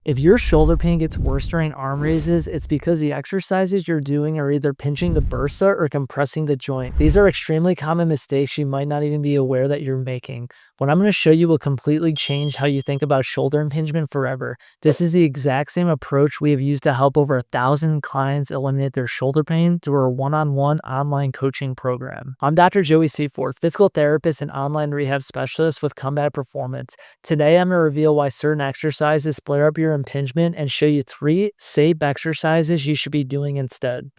If your shoulder pain gets worse during arm raises, it's because the exercises you're doing are either pinching the bursa or compressing the joint. These are extremely common mistakes you might not even be aware that you're making. What I'm going to show you will completely change how you think about shoulder impingement forever. This is the exact same approach we have used to help over 1,000 clients eliminate their shoulder pain through our one-on-one online coaching program. I'm Dr. Joey Seyforth, physical therapist and online rehab specialist with Combat Performance. Today, I'm going to reveal why certain exercises flare up your impingement and show you 3 safe exercises you should be doing instead.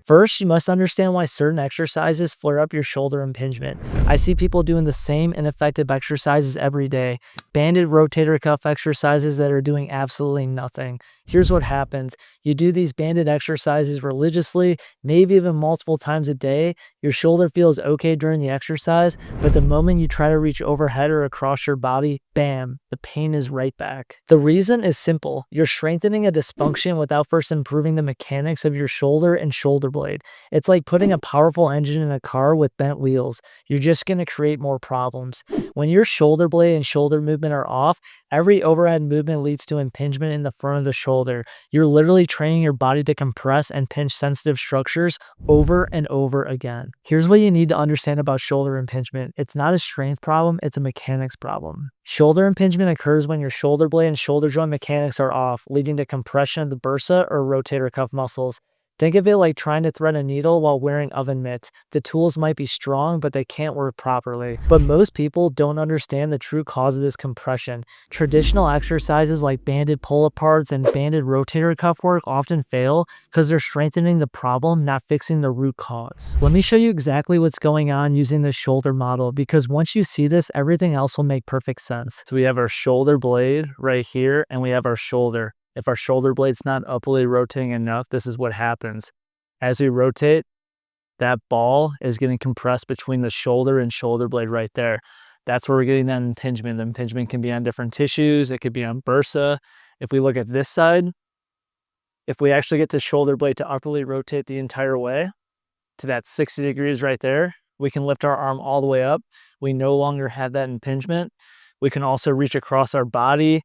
First, you must understand why certain exercises flare up your shoulder impingement. I see people doing the same ineffective exercises every day, banded rotator cuff exercises that are doing absolutely nothing. Here's what happens. You do these banded exercises religiously, maybe even multiple times a day. Your shoulder feels okay during the exercise, but the moment you try to reach overhead or across your body, bam, the pain is right back. The reason is simple. You're strengthening a dysfunction without first improving the mechanics of your shoulder and shoulder blade. It's like putting a powerful engine in a car with bent wheels. You're just going to create more problems. When your shoulder blade and shoulder movement are off, every overhead movement leads to impingement in the front of the shoulder. You're literally training your body to compress and pinch sensitive structures over and over again. Here's what you need to understand about shoulder impingement. It's not a strength problem, it's a mechanics problem. Shoulder impingement occurs when your shoulder blade and shoulder joint mechanics are off, leading to compression of the bursa or rotator cuff muscles. Think of it like trying to thread a needle while wearing oven mitts. The tools might be strong, but they can't work properly. But most people don't understand the true cause of this compression. Traditional exercises like banded pull-aparts and banded rotator cuff work often fail because they're strengthening the problem, not fixing the root cause. Let me show you exactly what's going on using the shoulder model, because once you see this, everything else will make perfect sense. So we have our shoulder blade right here, and we have our shoulder. If our shoulder blade's not upwardly rotating enough, this is what happens. As we rotate, that ball is getting compressed between the shoulder and shoulder blade right there. That's where we're getting that impingement. The impingement can be on different tissues. It could be on bursa. If we look at this side, if we actually get the shoulder blade to upwardly rotate the entire way to that 60 degrees right there, we can lift our arm all the way up. We no longer have that impingement. We can also reach across our body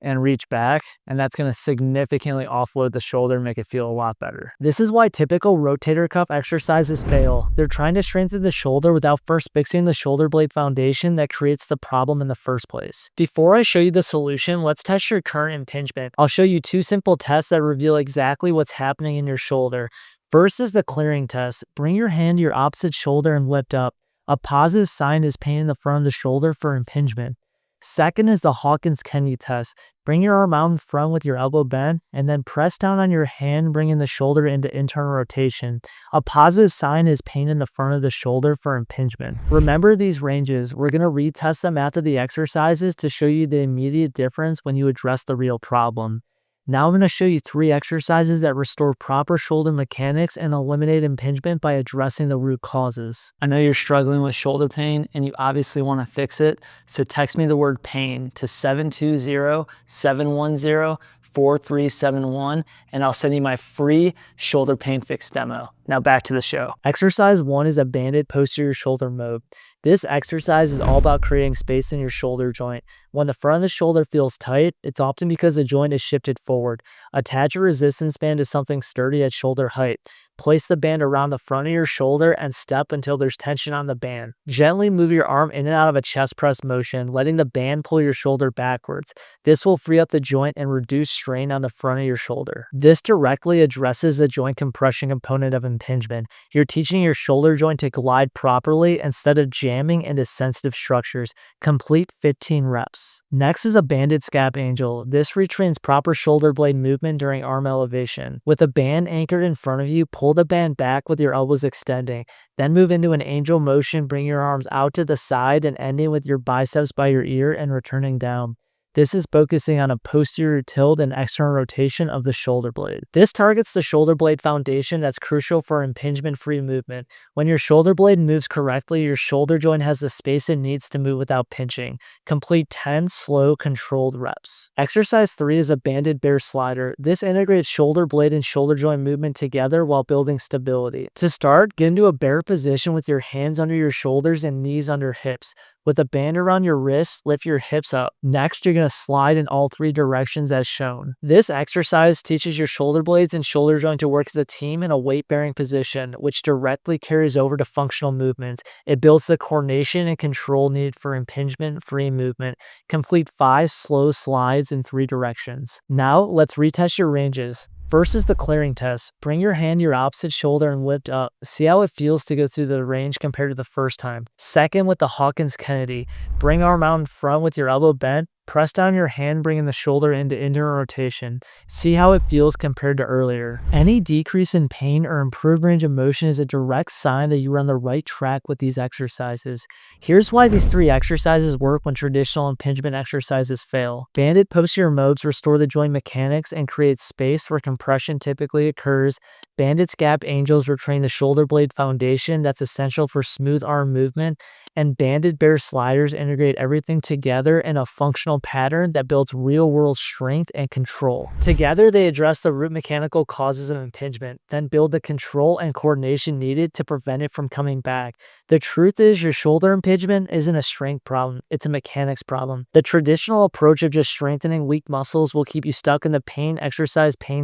and reach back, and that's going to significantly offload the shoulder and make it feel a lot better. This is why typical rotator cuff exercises fail. They're trying to strengthen the shoulder without first fixing the shoulder blade foundation that creates the problem in the first place. Before I show you the solution, let's test your current impingement. I'll show you 2 simple tests that reveal exactly what's happening in your shoulder. First is the clearing test. Bring your hand to your opposite shoulder and lift up. A positive sign is pain in the front of the shoulder for impingement. Second is the Hawkins-Kenny test. Bring your arm out in front with your elbow bent and then press down on your hand, bringing the shoulder into internal rotation. A positive sign is pain in the front of the shoulder for impingement. Remember these ranges. We're going to retest them after the exercises to show you the immediate difference when you address the real problem. Now I'm going to show you 3 exercises that restore proper shoulder mechanics and eliminate impingement by addressing the root causes. I know you're struggling with shoulder pain and you obviously want to fix it, so text me the word pain to 720-710-4371 and I'll send you my free shoulder pain fix demo. Now back to the show. Exercise 1 is a banded posterior shoulder mode. This exercise is all about creating space in your shoulder joint. When the front of the shoulder feels tight, it's often because the joint is shifted forward. Attach a resistance band to something sturdy at shoulder height. Place the band around the front of your shoulder and step until there's tension on the band. Gently move your arm in and out of a chest press motion, letting the band pull your shoulder backwards. This will free up the joint and reduce strain on the front of your shoulder. This directly addresses the joint compression component of impingement. You're teaching your shoulder joint to glide properly instead of jamming into sensitive structures. Complete 15 reps. Next is a banded scap angel. This retrains proper shoulder blade movement during arm elevation. With a band anchored in front of you, pull the band back with your elbows extending. Then move into an angel motion, bring your arms out to the side and ending with your biceps by your ear and returning down. This is focusing on a posterior tilt and external rotation of the shoulder blade. This targets the shoulder blade foundation that's crucial for impingement-free movement. When your shoulder blade moves correctly, your shoulder joint has the space it needs to move without pinching. Complete 10 slow, controlled reps. Exercise 3 is a banded bear slider. This integrates shoulder blade and shoulder joint movement together while building stability. To start, get into a bear position with your hands under your shoulders and knees under hips. With a band around your wrist, lift your hips up. Next, you're going to slide in all 3 directions as shown. This exercise teaches your shoulder blades and shoulder joint to work as a team in a weight-bearing position, which directly carries over to functional movements. It builds the coordination and control needed for impingement-free movement. Complete 5 slow slides in 3 directions. Now, let's retest your ranges. First is the clearing test. Bring your hand to your opposite shoulder and lift up. See how it feels to go through the range compared to the first time. Second, with the Hawkins-Kennedy. Bring arm out in front with your elbow bent. Press down your hand, bringing the shoulder into internal rotation. See how it feels compared to earlier. Any decrease in pain or improved range of motion is a direct sign that you are on the right track with these exercises. Here's why these 3 exercises work when traditional impingement exercises fail. Banded posterior mobs restore the joint mechanics and create space where compression typically occurs. Banded scap angels retrain the shoulder blade foundation that's essential for smooth arm movement. And banded bear sliders integrate everything together in a functional pattern that builds real-world strength and control. Together, they address the root mechanical causes of impingement, then build the control and coordination needed to prevent it from coming back. The truth is, your shoulder impingement isn't a strength problem, it's a mechanics problem. The traditional approach of just strengthening weak muscles will keep you stuck in the pain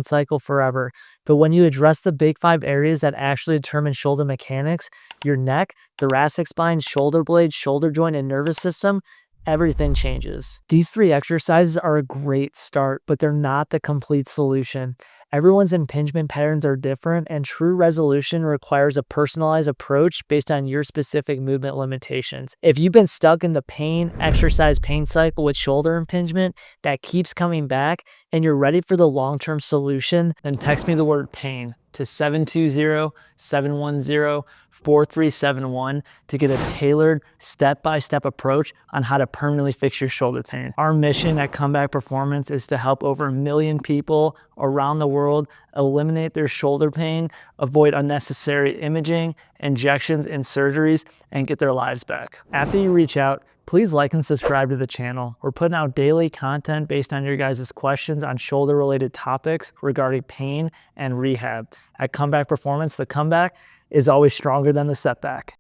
cycle forever. But when you address the big 5 areas that actually determine shoulder mechanics, your neck, thoracic spine, shoulder blade, shoulder joint, and nervous system, everything changes. These 3 exercises are a great start, but they're not the complete solution. Everyone's impingement patterns are different, and true resolution requires a personalized approach based on your specific movement limitations. If you've been stuck in the pain cycle with shoulder impingement that keeps coming back, and you're ready for the long-term solution, then text me the word pain to 720-710-4371 to get a tailored step-by-step approach on how to permanently fix your shoulder pain. Our mission at Comeback Performance is to help over 1 million people around the world eliminate their shoulder pain, avoid unnecessary imaging, injections, and surgeries, and get their lives back. After you reach out, please like and subscribe to the channel. We're putting out daily content based on your guys' questions on shoulder-related topics regarding pain and rehab. At Comeback Performance, the comeback is always stronger than the setback.